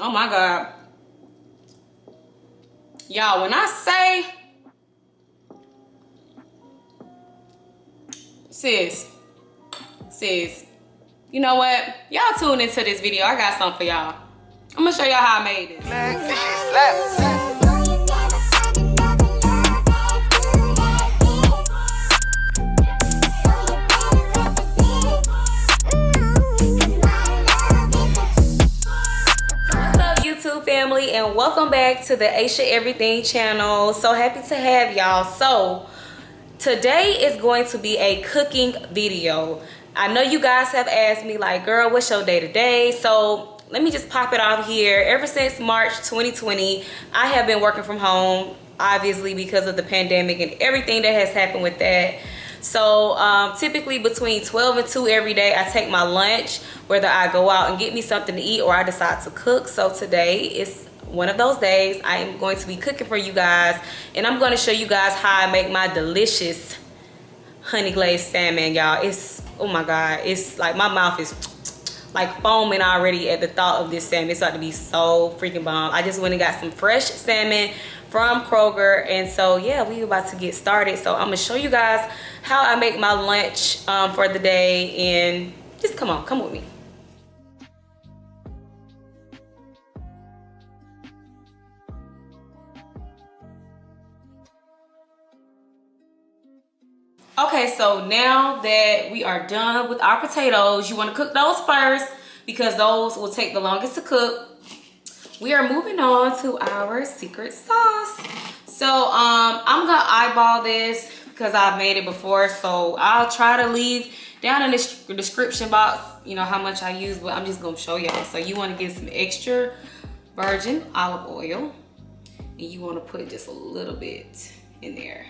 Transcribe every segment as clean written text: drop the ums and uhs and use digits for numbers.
Oh my God. Y'all, when I say, sis, you know what? Y'all tune into this video. I got something for y'all. I'm gonna show y'all how I made this. Family, and welcome back to the Asha Everything channel. So happy to have y'all. So today is going to be a cooking video. I know you guys have asked me like, girl, what's your day to day? So let me just pop it off here. Ever since March 2020, I have been working from home, obviously because of the pandemic and everything that has happened with that. So typically between 12 and 2 every day, I take my lunch, whether I go out and get me something to eat or I decide to cook. So today is one of those days. I am going to be cooking for you guys, and I'm going to show you guys how I make my delicious honey glazed salmon, y'all. It's, oh my God, it's like my mouth is like foaming already at the thought of this salmon. It's about to be so freaking bomb. I just went and got some fresh salmon from Kroger, and so yeah, we about to get started. So I'm gonna show you guys how I make my lunch for the day, and just come with me. Okay, so now that we are done with our potatoes, you want to cook those first because those will take the longest to cook. We are moving on to our secret sauce. So I'm gonna eyeball this because I've made it before, so I'll try to leave down in the description box, you know, how much I use, but I'm just gonna show y'all. So you want to get some extra virgin olive oil, and you want to put just a little bit in there.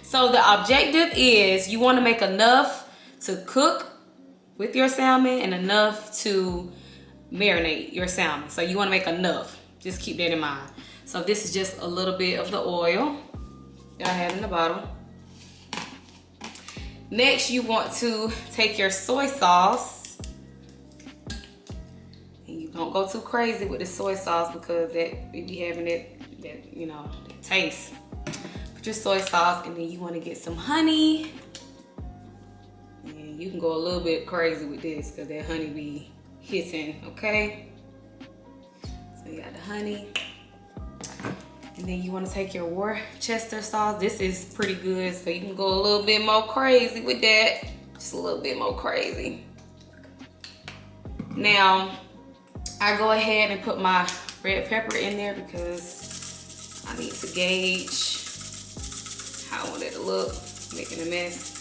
So the objective is you want to make enough to cook with your salmon and enough to marinate your salmon. So you want to make enough. Just keep that in mind. So this is just a little bit of the oil that I have in the bottle. Next, you want to take your soy sauce, and you don't go too crazy with the soy sauce because that we be having that you know, that taste. Put your soy sauce, and then you want to get some honey, and you can go a little bit crazy with this because that honey be hitting. Okay, so you got the honey, and then you want to take your Worcester sauce. This is pretty good, so you can go a little bit more crazy with that, just a little bit more crazy. Now I go ahead and put my red pepper in there because I need to gauge how I want it to look, making a mess.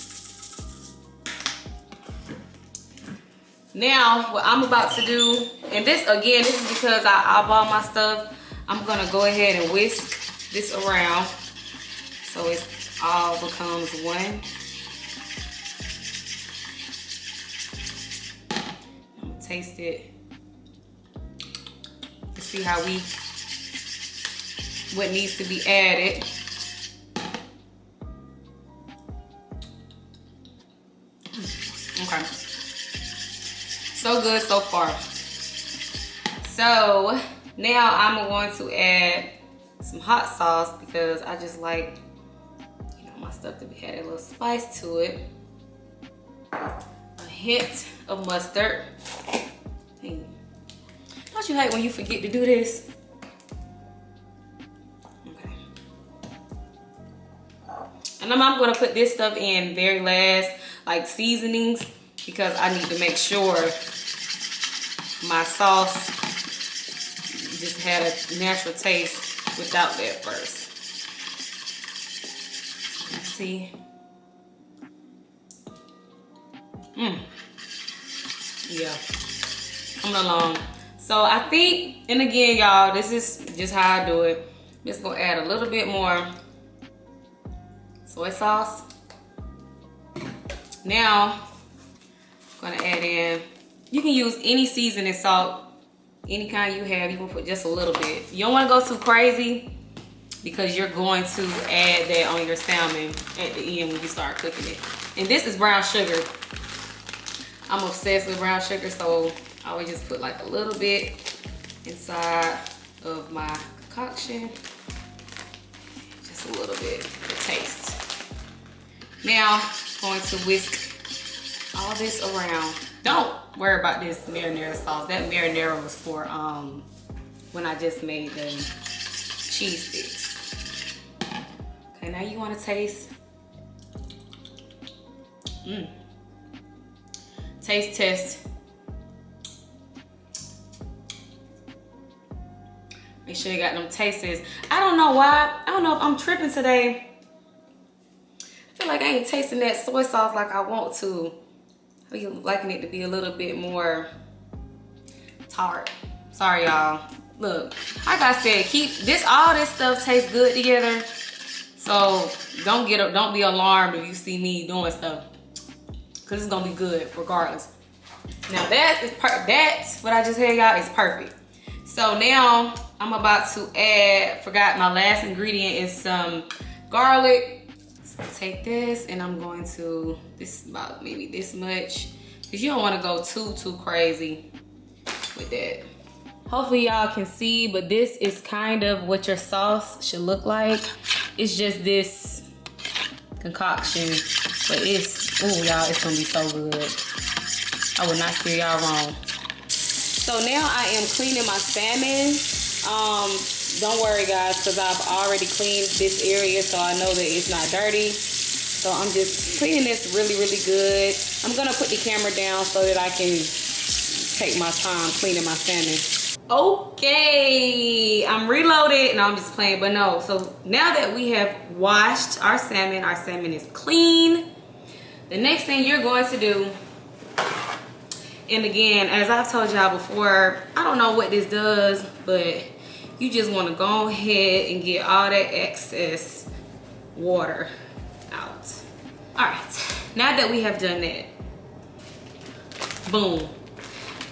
Now, what I'm about to do, and this again, this is because I eyeball my stuff, I'm gonna go ahead and whisk this around so it all becomes one. I'm gonna taste it to see what needs to be added. Okay, so good so far. So now I'm going to add some hot sauce because I just like, you know, my stuff to have a little spice to it. A hint of mustard. Hey, don't you hate when you forget to do this? Okay. And I'm going to put this stuff in very last, like seasonings, because I need to make sure my sauce just had a natural taste without that first. Let's see. Yeah, coming along. So I think, and again, y'all, this is just how I do it. I'm just gonna add a little bit more soy sauce. Now, I'm gonna add in, you can use any seasoning salt, any kind you have. You can put just a little bit. You don't wanna go too crazy because you're going to add that on your salmon at the end when you start cooking it. And this is brown sugar. I'm obsessed with brown sugar, so I would just put like a little bit inside of my concoction. Just a little bit for taste. Now, going to whisk all this around. Don't worry about this marinara sauce. That marinara was for when I just made the cheese sticks. Okay, now you want to taste. Taste test. Make sure you got them tastes. I don't know why. I don't know if I'm tripping today. I feel like I ain't tasting that soy sauce like I want to. I'm liking it to be a little bit more tart. Sorry, y'all. Look, like I said, keep this. All this stuff tastes good together. So don't be alarmed if you see me doing stuff, cause it's gonna be good regardless. Now that's what I just had, y'all, is perfect. So now I'm about to add. Forgot my last ingredient is some garlic. So take this and I'm going to about maybe this much, cause you don't want to go too crazy with that. Hopefully y'all can see, but this is kind of what your sauce should look like. It's just this concoction, but it's, oh y'all, it's gonna be so good. I would not steer y'all wrong. So now I am cleaning my salmon. Don't worry guys, because I've already cleaned this area, so I know that it's not dirty. So I'm just cleaning this really good. I'm gonna put the camera down so that I can take my time cleaning my salmon. Okay, I'm reloaded. No, I'm just playing, but no. So now that we have washed our salmon is clean. The next thing you're going to do, and again, as I've told y'all before, I don't know what this does, but you just want to go ahead and get all that excess water out. All right, now that we have done that, boom.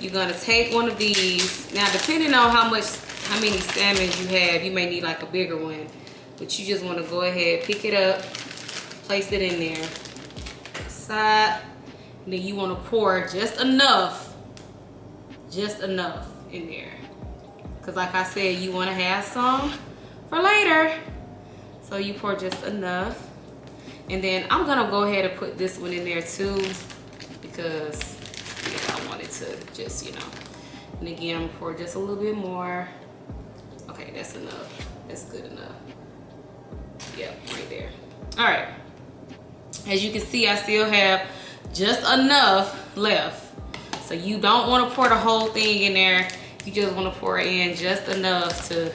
You're gonna take one of these. Now, depending on how many salmons you have, you may need like a bigger one. But you just wanna go ahead, pick it up, place it in there. Side, and then you wanna pour just enough in there. Cause like I said, you wanna have some for later. So you pour just enough. And then I'm gonna go ahead and put this one in there too, because I wanted to just, you know. And again, I'm gonna pour just a little bit more. Okay, that's enough. That's good enough. Yep, right there. All right. As you can see, I still have just enough left. So you don't want to pour the whole thing in there. You just want to pour in just enough to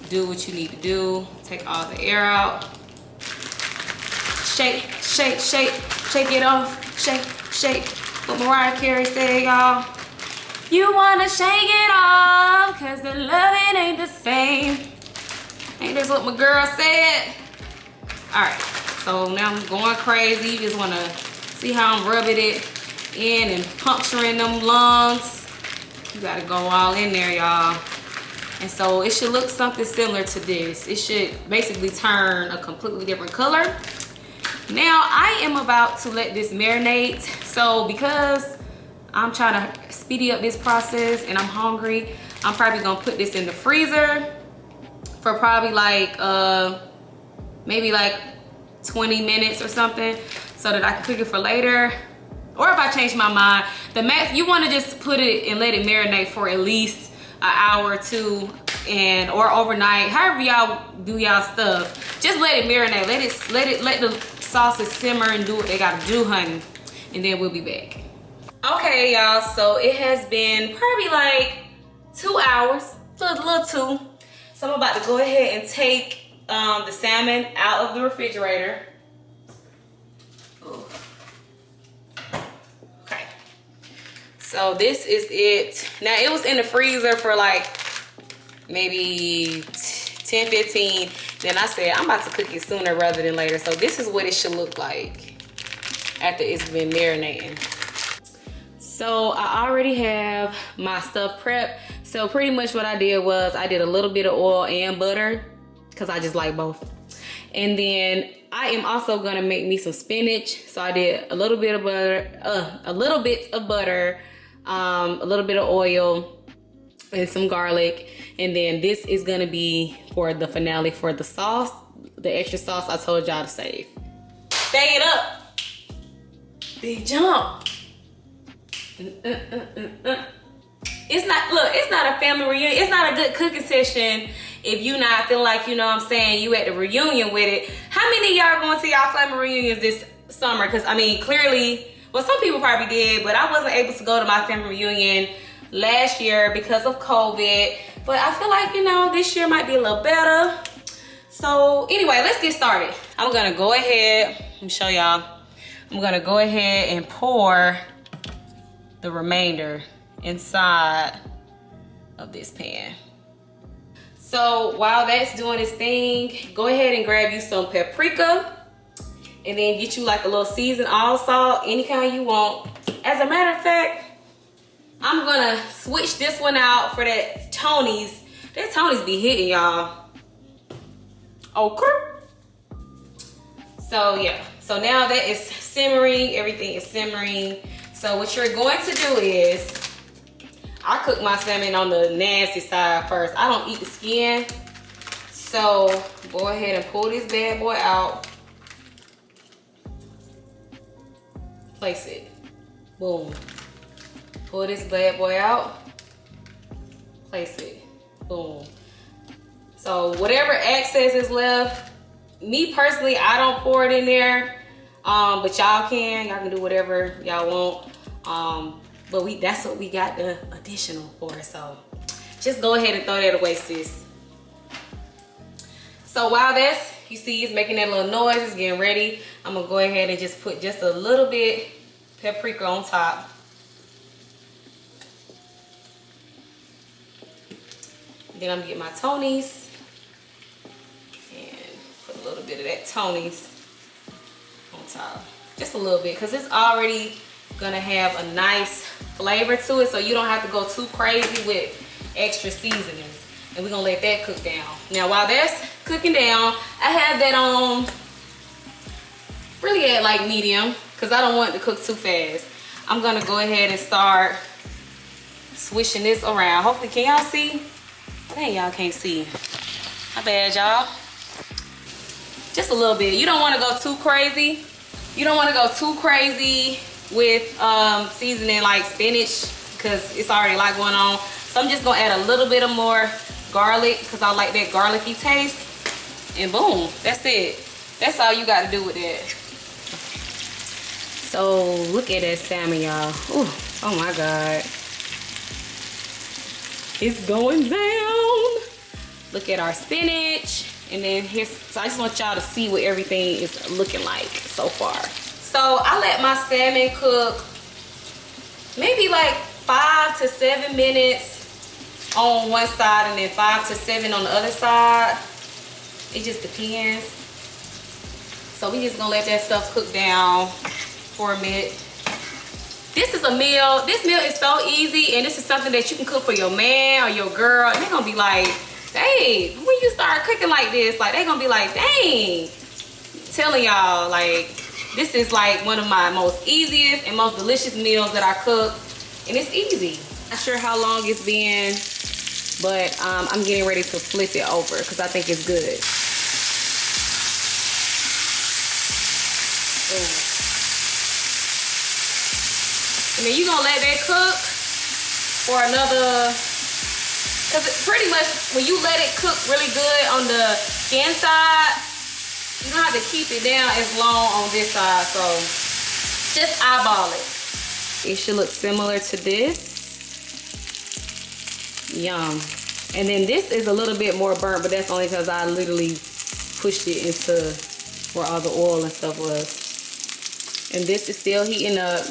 do what you need to do. Take all the air out. Shake, shake, shake, shake it off. Shake, shake. What Mariah Carey said, y'all. You wanna shake it off, cause the loving ain't the same. Ain't this what my girl said? All right, so now I'm going crazy. You just wanna see how I'm rubbing it in and puncturing them lungs. You gotta go all in there, y'all. And so it should look something similar to this. It should basically turn a completely different color. Now I am about to let this marinate. So because I'm trying to speed up this process and I'm hungry, I'm probably gonna put this in the freezer for probably like maybe like 20 minutes or something, so that I can cook it for later. Or if I change my mind, the max, you want to just put it and let it marinate for at least an hour or two, and or overnight, however y'all do y'all stuff. Just let it marinate. Let the sauces simmer and do what they gotta do, honey. And then we'll be back. Okay, y'all. So it has been probably like 2 hours, a little two. So I'm about to go ahead and take the salmon out of the refrigerator. Ooh. Okay. So this is it. Now it was in the freezer for like maybe 10, 15. Then I said, I'm about to cook it sooner rather than later. So this is what it should look like after it's been marinating. So I already have my stuff prepped. So pretty much what I did was I did a little bit of oil and butter, because I just like both. And then I am also gonna make me some spinach. So I did a little bit of butter, a little bit of oil, and some garlic. And then this is gonna be for the finale for the sauce, the extra sauce I told y'all to save. Bang it up. Big jump. It's not, look, it's not a family reunion. It's not a good cooking session if you not feeling like, you know what I'm saying, you at the reunion with it. How many of y'all going to y'all family reunions this summer? Because, I mean, clearly, well, some people probably did, but I wasn't able to go to my family reunion last year because of COVID. But I feel like, you know, this year might be a little better. So, anyway, let's get started. I'm going to go ahead, let me show y'all. I'm going to go ahead and pour the remainder inside of this pan. So while that's doing its thing, go ahead and grab you some paprika and then get you like a little seasoned all salt, any kind you want. As a matter of fact, I'm gonna switch this one out for that Tony's. That Tony's be hitting, y'all. Okay. So yeah, so now that is simmering, everything is simmering. So what you're going to do is, I cook my salmon on the nasty side first. I don't eat the skin. So go ahead and pull this bad boy out. Place it. Boom. Pull this bad boy out. Place it. Boom. So whatever excess is left, me personally, I don't pour it in there. But y'all can do whatever y'all want. But that's what we got the additional for. So just go ahead and throw that away, sis. So while that's, you see it's making that little noise, it's getting ready. I'm gonna go ahead and just put just a little bit paprika on top. Then I'm gonna get my Tony's and put a little bit of that Tony's on top. Just a little bit, because it's already gonna have a nice flavor to it, so you don't have to go too crazy with extra seasonings. And we're gonna let that cook down. Now while that's cooking down, I have that on really at like medium, because I don't want it to cook too fast. I'm gonna go ahead and start swishing this around. Hopefully, can y'all see? Dang, y'all can't see. My bad, y'all. Just a little bit. You don't want to go too crazy. You don't want to go too crazy with seasoning like spinach, because it's already a lot going on. So I'm just gonna add a little bit of more garlic, because I like that garlicky taste. And boom, that's it. That's all you got to do with that. So look at that salmon, y'all. Oh my God. It's going down. Look at our spinach. And then here's, so I just want y'all to see what everything is looking like so far. So I let my salmon cook maybe like 5 to 7 minutes on one side and then 5 to 7 on the other side. It just depends. So we just gonna let that stuff cook down for a minute. This is a meal. This meal is so easy, and this is something that you can cook for your man or your girl, and they're gonna be like, hey, when you start cooking like this, like they're gonna be like, dang. I'm telling y'all, like, this is like one of my most easiest and most delicious meals that I cook, and it's easy. Not sure how long it's been, but I'm getting ready to flip it over because I think it's good. Ooh. And then you're gonna let that cook for another, because pretty much when you let it cook really good on the skin side, you don't have to keep it down as long on this side. So just eyeball it. It should look similar to this. Yum. And then this is a little bit more burnt, but that's only because I literally pushed it into where all the oil and stuff was. And this is still heating up.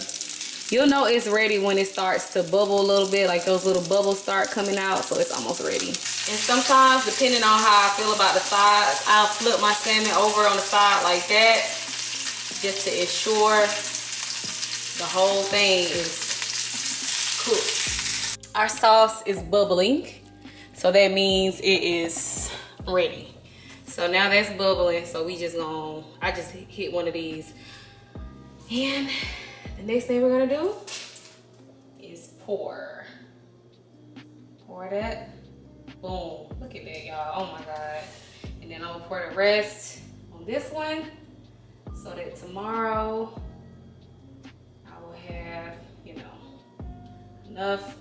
You'll know it's ready when it starts to bubble a little bit, like those little bubbles start coming out, so it's almost ready. And sometimes, depending on how I feel about the sides, I'll flip my salmon over on the side like that, just to ensure the whole thing is cooked. Our sauce is bubbling, so that means it is ready. So now that's bubbling, so we just gonna, I just hit one of these. And the next thing we're gonna do is pour pour that. Boom. Look at that, y'all. Oh my God. And then I'm gonna pour the rest on this one so that tomorrow I will have, you know, enough.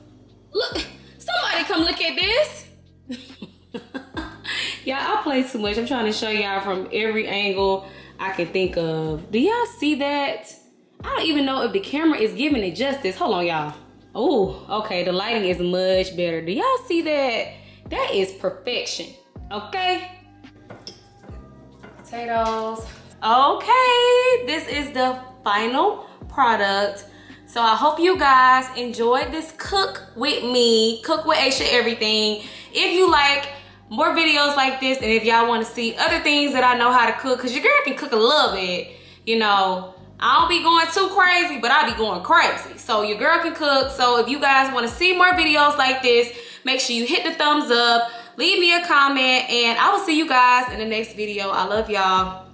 Look, somebody come look at this. Y'all, I play too much. I'm trying to show y'all from every angle I can think of. Do y'all see that? I don't even know if the camera is giving it justice. Hold on, y'all. Oh, okay, the lighting is much better. Do y'all see that? That is perfection, okay? Potatoes. Okay, this is the final product. So I hope you guys enjoyed this cook with me, cook with Asha everything. If you like more videos like this, and if y'all want to see other things that I know how to cook, because your girl can cook a little bit, you know, I don't be going too crazy, but I be going crazy. So your girl can cook. So if you guys want to see more videos like this, make sure you hit the thumbs up, leave me a comment, and I will see you guys in the next video. I love y'all.